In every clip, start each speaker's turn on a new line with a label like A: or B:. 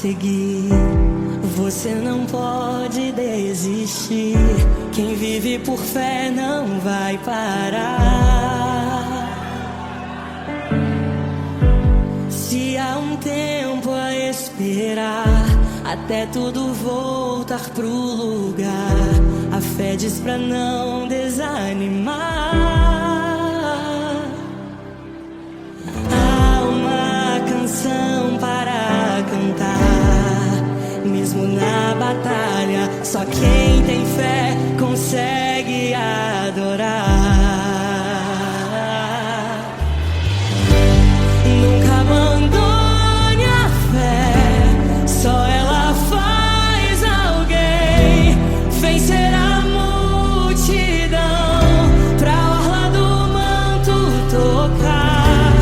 A: seguir. Você não pode desistir. Quem vive por fé não vai parar. Se há um tempo a esperar, até tudo voltar pro lugar, a fé diz pra não desanimar. Há uma canção para cantar, mesmo na batalha, só quem tem fé consegue adorar. Nunca abandone a fé, só ela faz alguém vencer a multidão, pra orla do manto tocar,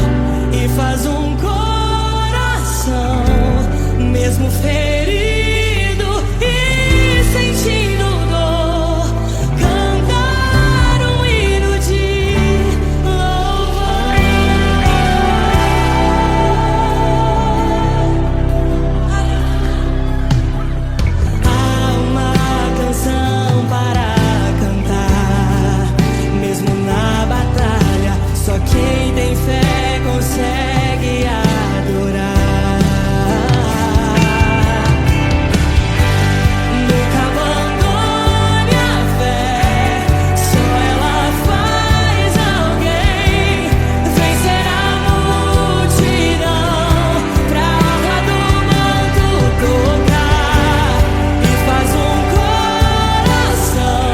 A: e faz um coração, mesmo ferido e sentindo dor, cantar um hino de louvor. Há uma canção para cantar, mesmo na batalha, só quem tem fé consegue adorar. Nunca abandone a fé, só ela faz alguém vencer a multidão, pra orla do manto tocar, e faz um coração,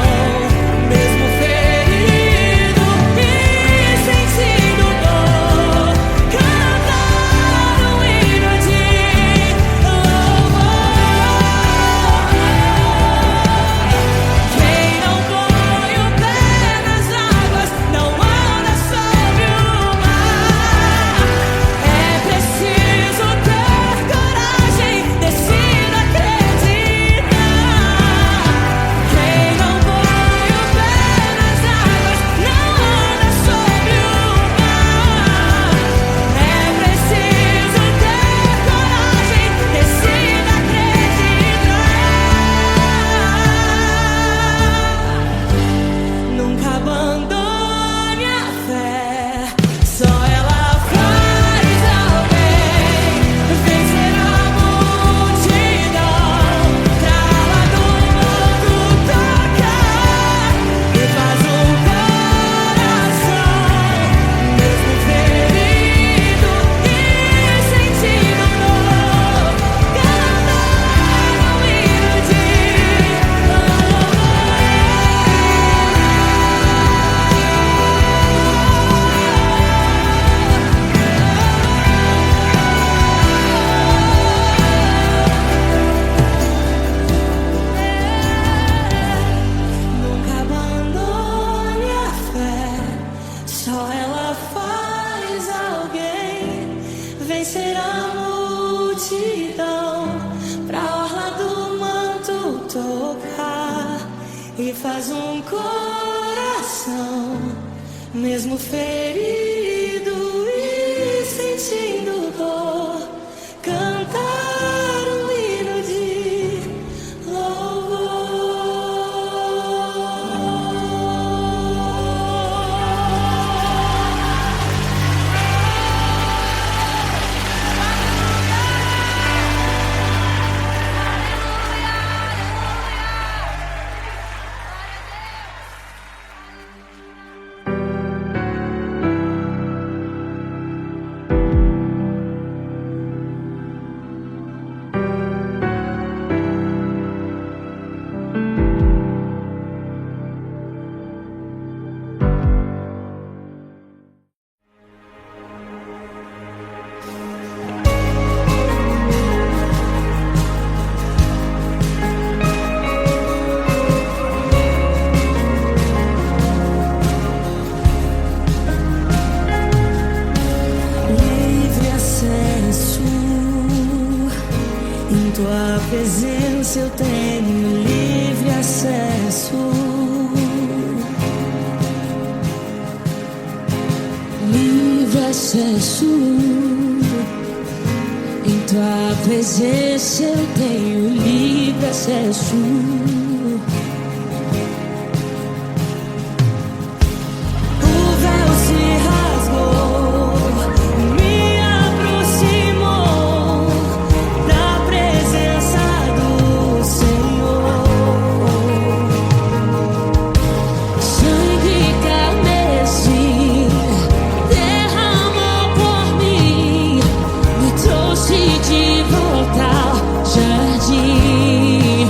A: mesmo ferido e sentindo dor, cantar um hino de louvor. Quem não põe o pé nas águas não anda sobre o mar. É preciso ter coragem, decida acreditar. Quem não põe o pé nas águas não anda sobre o mar. É preciso ter coragem, decida acreditar. Nunca abandone a fé, só ela faz alguém vencer a multidão, pra lá do manto tocar, e faz um coração, mesmo ferido e sentindo dor, cantar um hino de Nunca abandone a fé, só ela faz alguém vencer a multidão, pra orla do manto tocar, e faz um coração, mesmo ferido e sentindo dor, cantar um hino de tua presença eu tenho livre acesso. Livre acesso. Em tua presença eu tenho livre acesso. De volta ao jardim.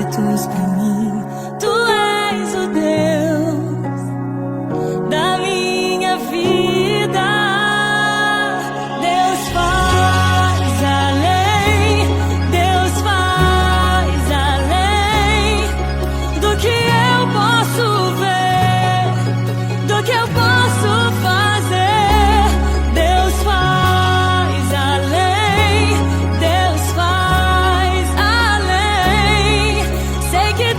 A: feitos pra mim. Tu és o Deus da minha vida. Deus faz além, Deus faz além do que eu posso ver, do que eu posso fazer. Deus faz além, Deus faz além. Sei que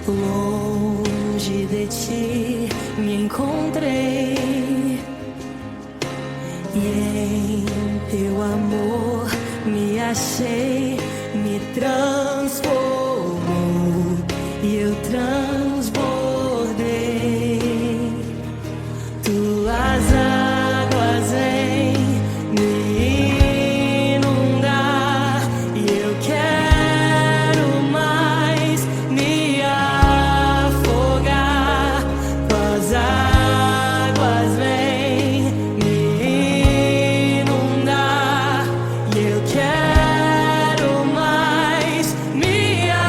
A: Longe de ti me encontrei, e em teu amor me achei, me transformou e eu transbordei. Tuas águas vêm me inundar e eu quero mais me afogar. Tuas águas vêm me inundar e eu quero mais me afogar.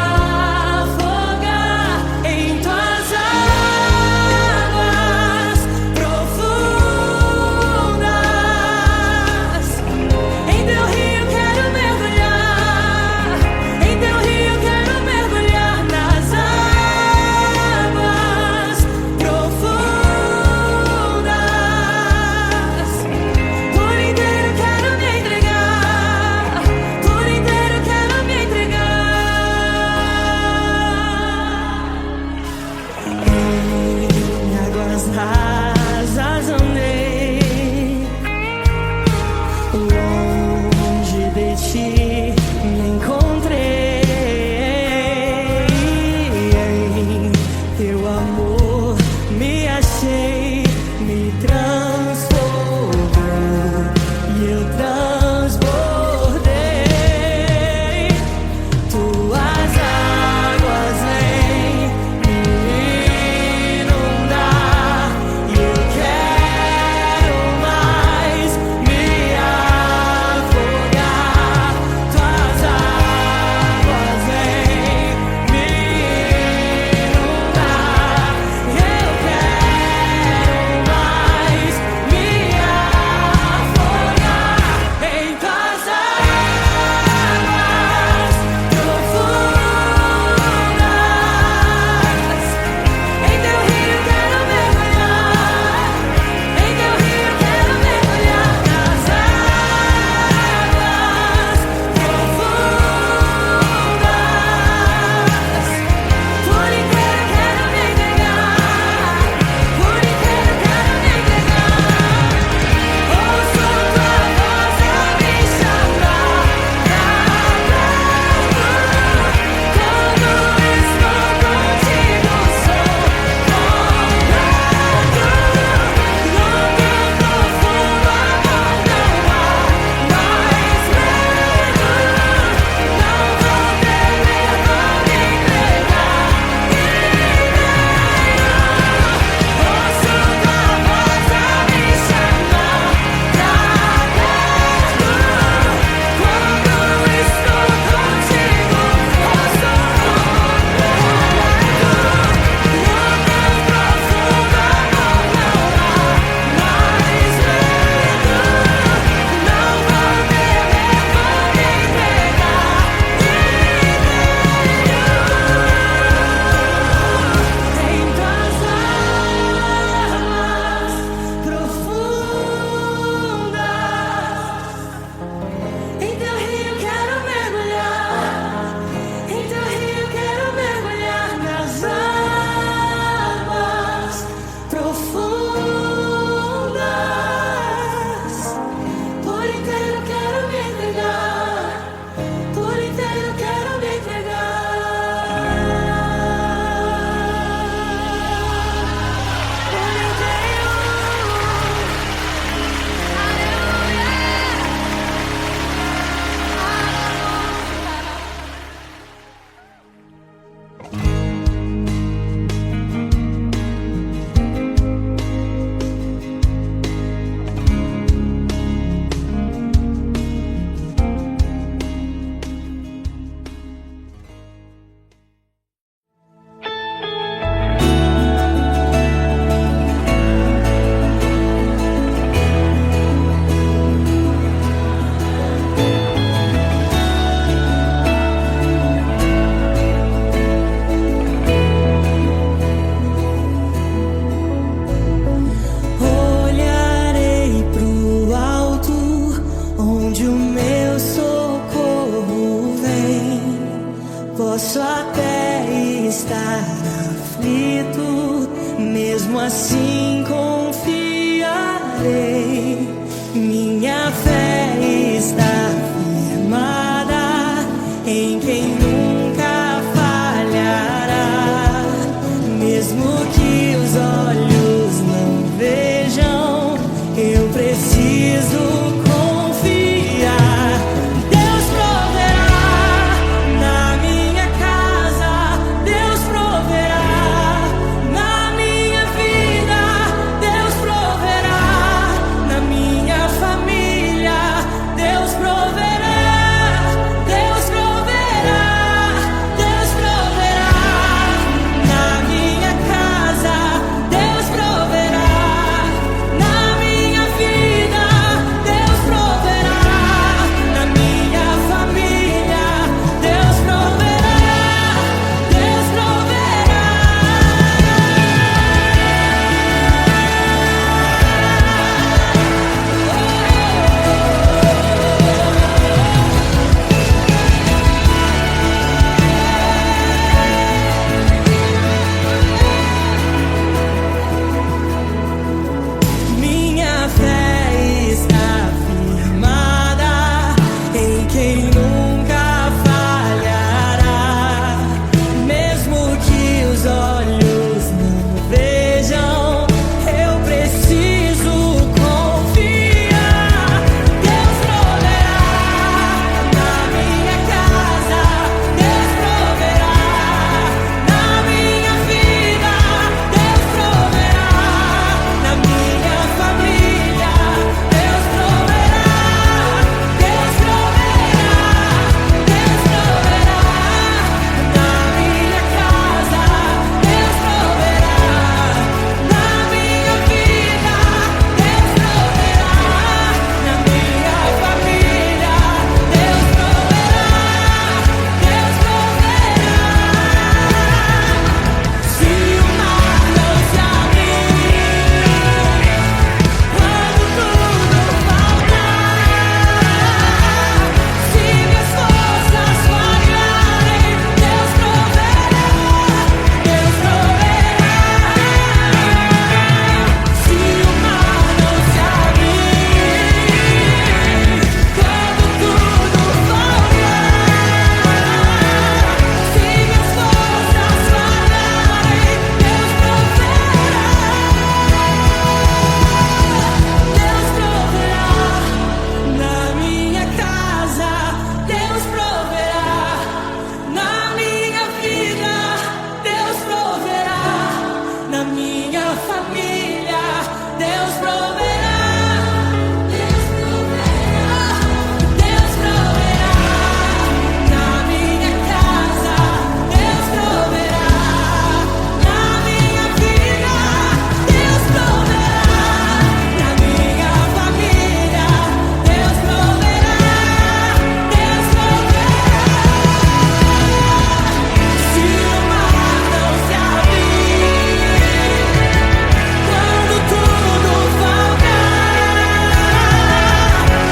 A: estar aflito, mesmo assim confiarei. Minha fé está firmada em quem nunca falhará, mesmo que os olhos não vejam, eu preciso confiar. Deus proverá na minha casa, Deus proverá na minha vida, Deus proverá na minha família, Deus proverá, Deus proverá, Deus proverá na minha casa, Deus proverá na minha vida, Deus proverá na minha família, Deus proverá, Deus proverá. Minha fé está firmada em quem nunca falhará, mesmo que os olhos não vejam, eu preciso confiar. Deus proverá na minha casa, Deus proverá na minha vida, Deus proverá na minha família, Deus proverá, Deus proverá, Deus proverá na minha casa, Deus proverá na minha vida, Deus proverá na minha família, Deus proverá, Deus proverá. Se o mar não se abrir, quando tudo faltar, se minhas forças falharem, Deus proverá, Deus proverá. Se o mar não se abrir, quando tudo faltar, se minhas forças falharem, Deus proverá na minha casa, Deus proverá na minha vida, Deus proverá na minha família, Deus proverá, Deus proverá, Deus proverá na minha casa, Deus proverá na minha vida, Deus proverá na minha família, Deus proverá, Deus proverá. Se o mar não se abrir, quando tudo faltar,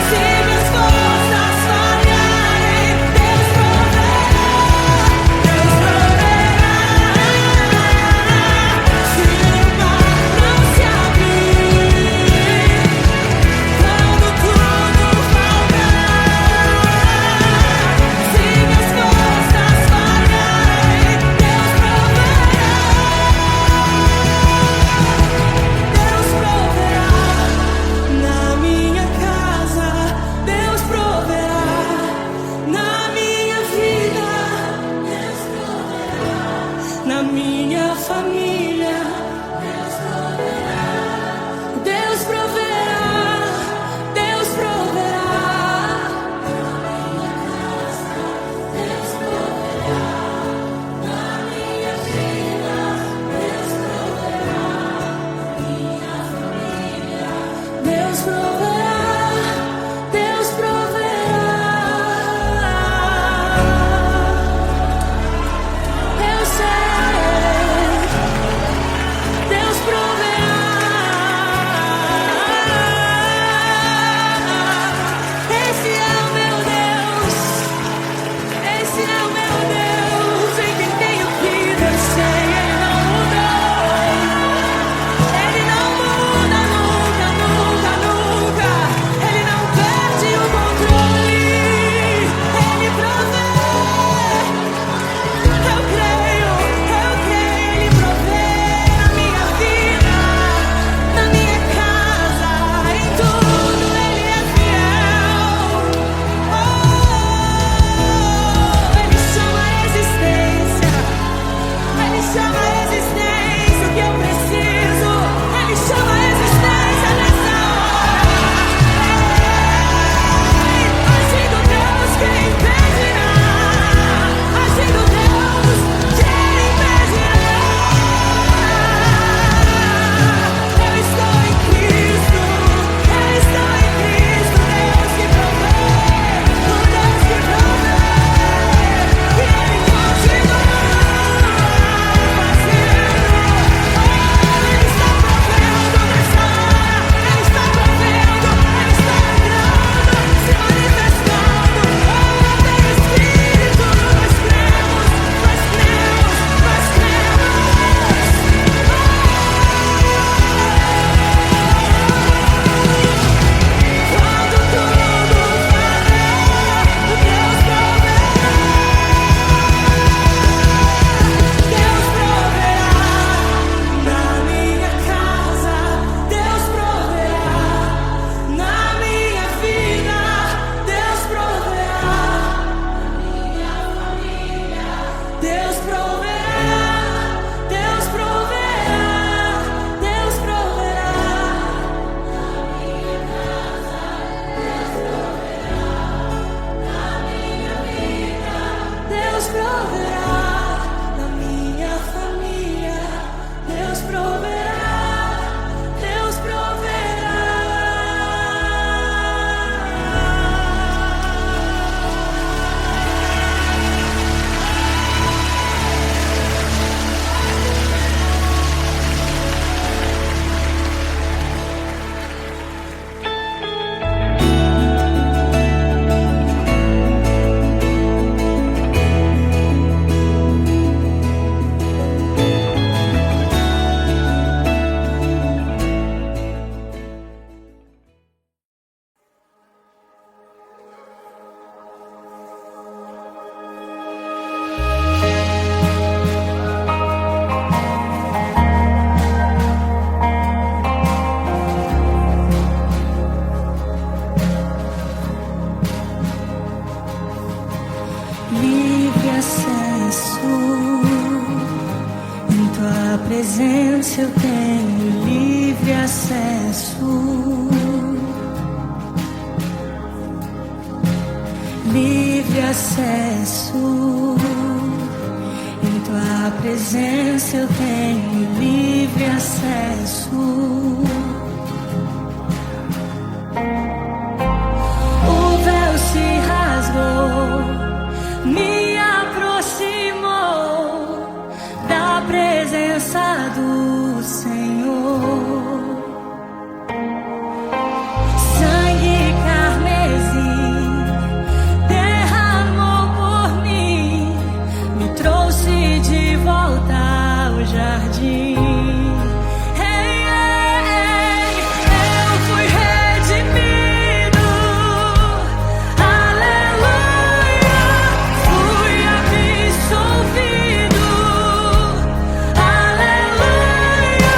A: se minhas forças falharem, Deus proverá, Deus proverá. Se o mar não se abrir, quando tudo faltar, se minhas forças falharem, Deus proverá, Deus proverá na minha casa, Deus proverá na minha vida, Deus proverá na minha família, Deus proverá, Deus proverá, Deus proverá na minha casa, Deus proverá na minha vida, Deus proverá na minha família, Deus proverá, Deus proverá. Eu sei presença eu tenho livre acesso. Livre acesso. Em tua presença eu tenho livre acesso. O véu se rasgou, me aproximou da presença do Senhor. Sangue carmesim derramou por mim, me trouxe de volta ao jardim. Eu fui redimido, aleluia, fui absolvido, aleluia,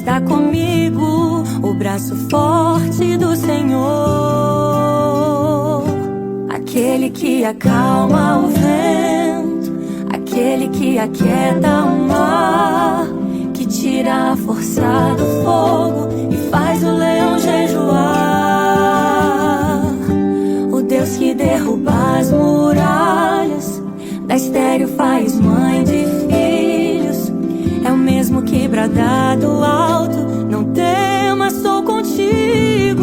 A: está comigo, o braço forte do Senhor. Aquele que acalma o vento, aquele que aquieta o mar, que tira a força do fogo e faz o leão jejuar. O Deus que derruba as muralhas, da estéril faz mãe de filhos, é o mesmo que brada do alto: não temas, sou contigo.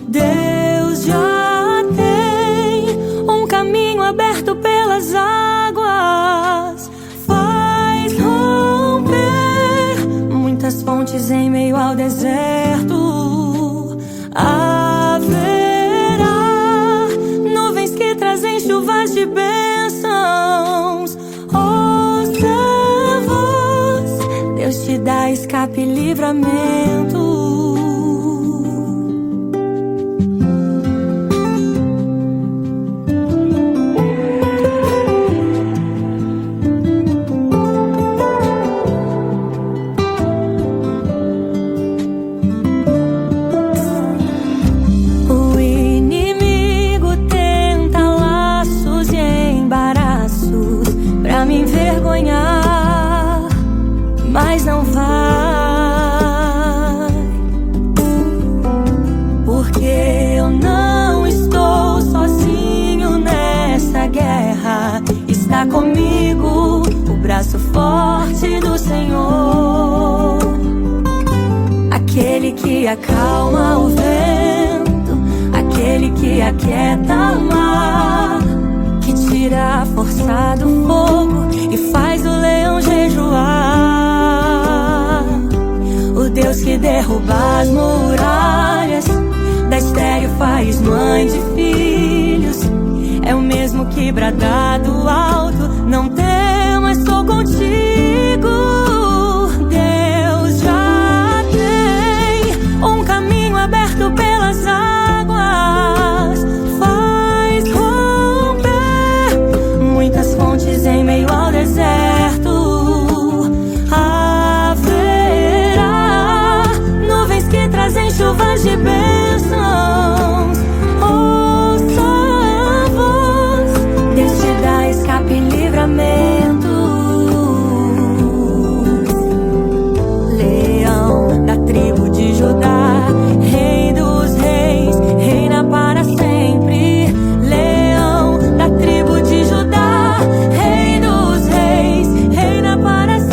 A: Deus já tem um caminho aberto pelas águas, faz romper muitas fontes em meio ao deserto. Haverá nuvens que trazem chuvas de bênçãos. Ouça a voz, Deus te dá escape e livramento. Mas não vai, porque eu não estou sozinho nessa guerra. Está comigo o braço forte do Senhor. Aquele que acalma o vento, aquele que aquieta o mar, que tira a força do fogo e faz o leão jejuar. O Deus que derruba as muralhas, da estéril faz mãe de filhos, é o mesmo que brada do alto: não temas, sou contigo. Deus já tem um caminho aberto pelas águas, faz romper muitas fontes em meio ao deserto. Trazem chuvas de bênçãos. Ouça a voz, Deus te dá escape e livramento. Leão da tribo de Judá, Rei dos reis, reina para sempre. Leão da tribo de Judá, Rei dos reis, reina para sempre.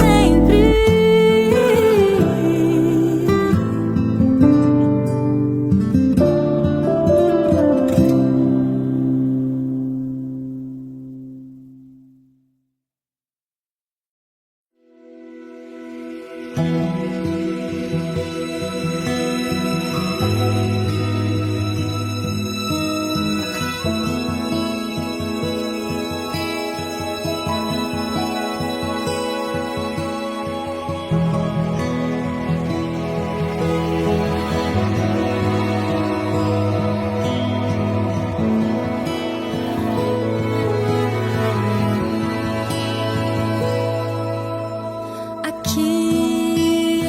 A: Aqui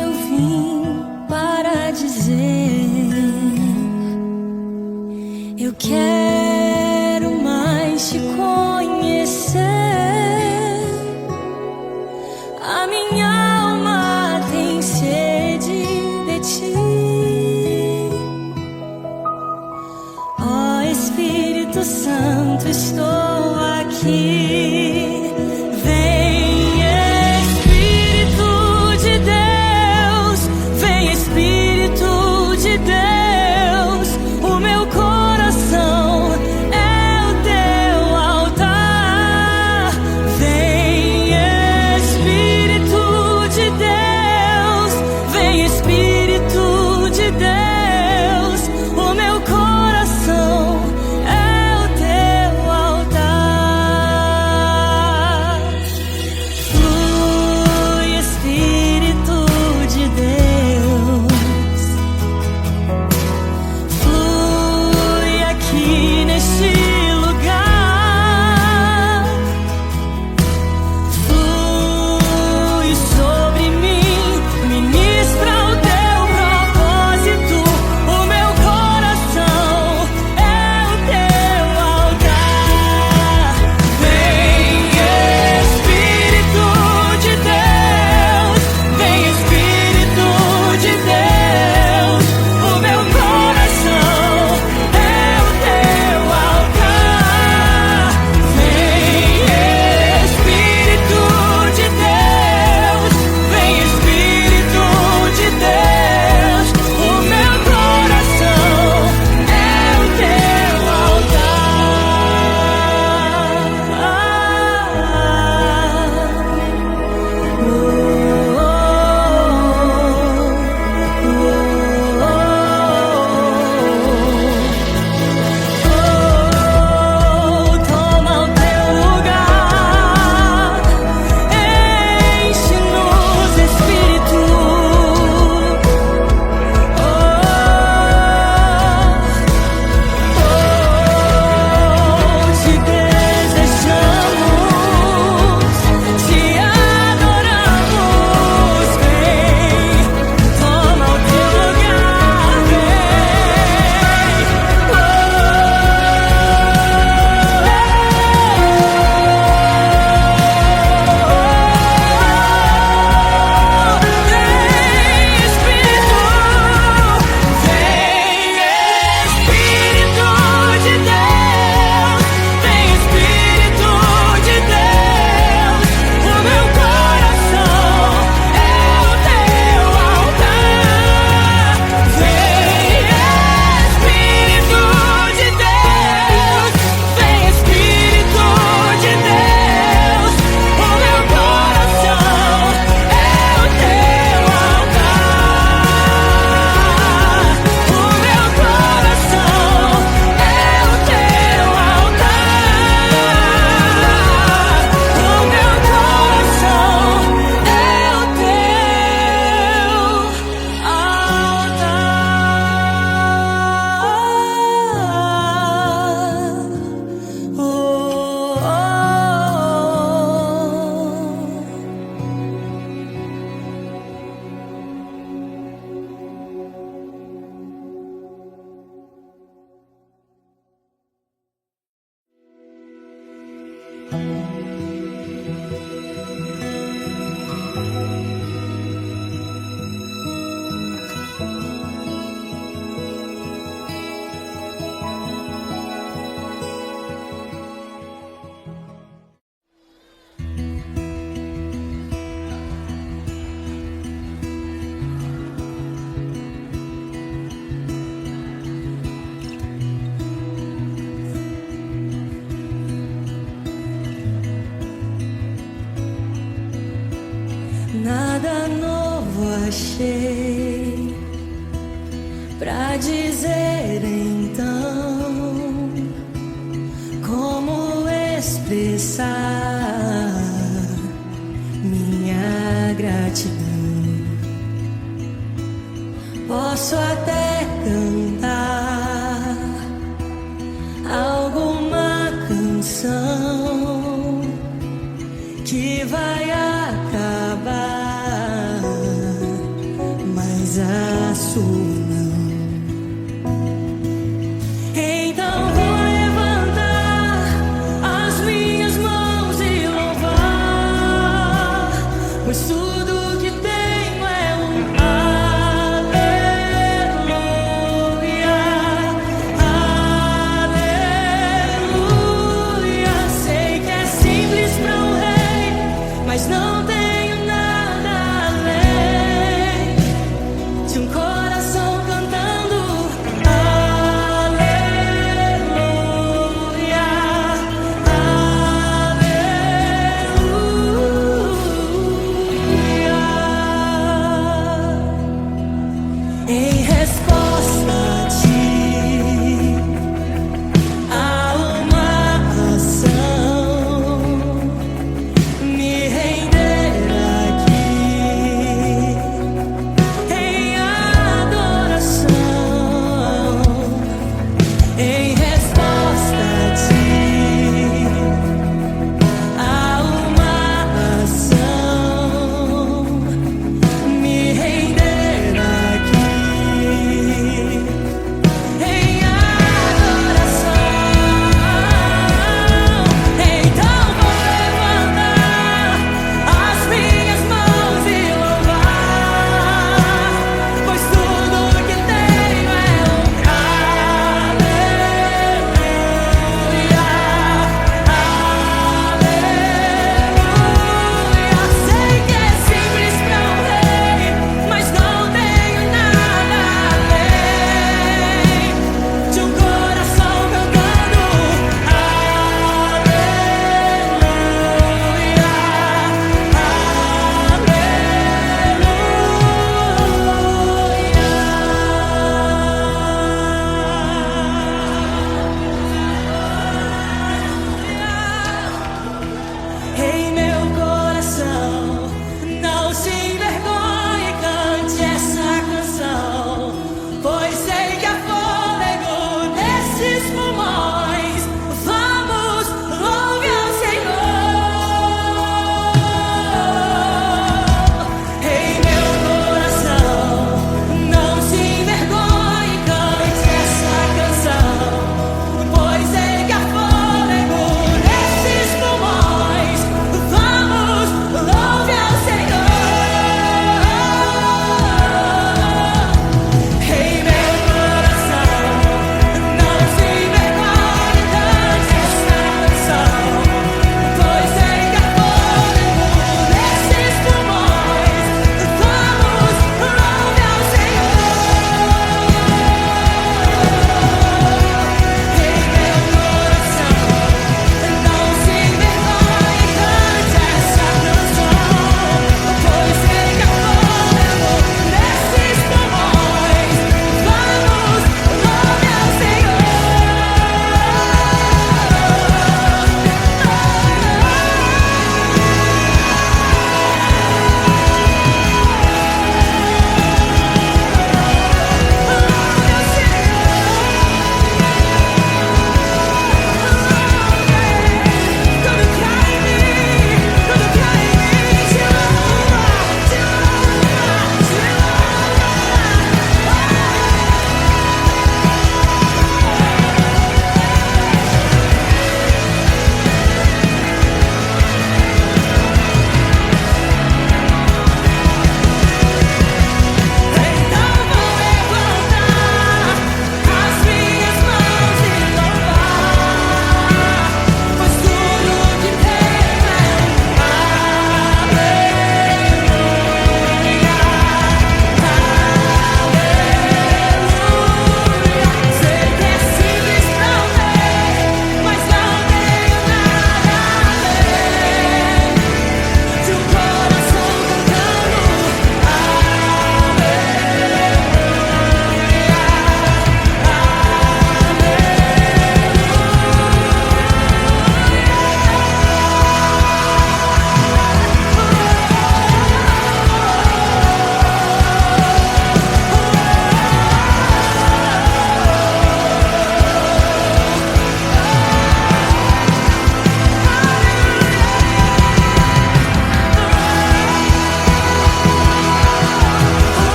A: achei pra dizer então como expressar minha gratidão. Posso até cantar alguma canção que vai acabar, mas a sua não. Então vou levantar as minhas mãos e louvar, pois tudo que tenho é um aleluia, aleluia. Sei que é simples para um rei, mas não tenho nada além de um coração cantando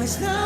A: mais não.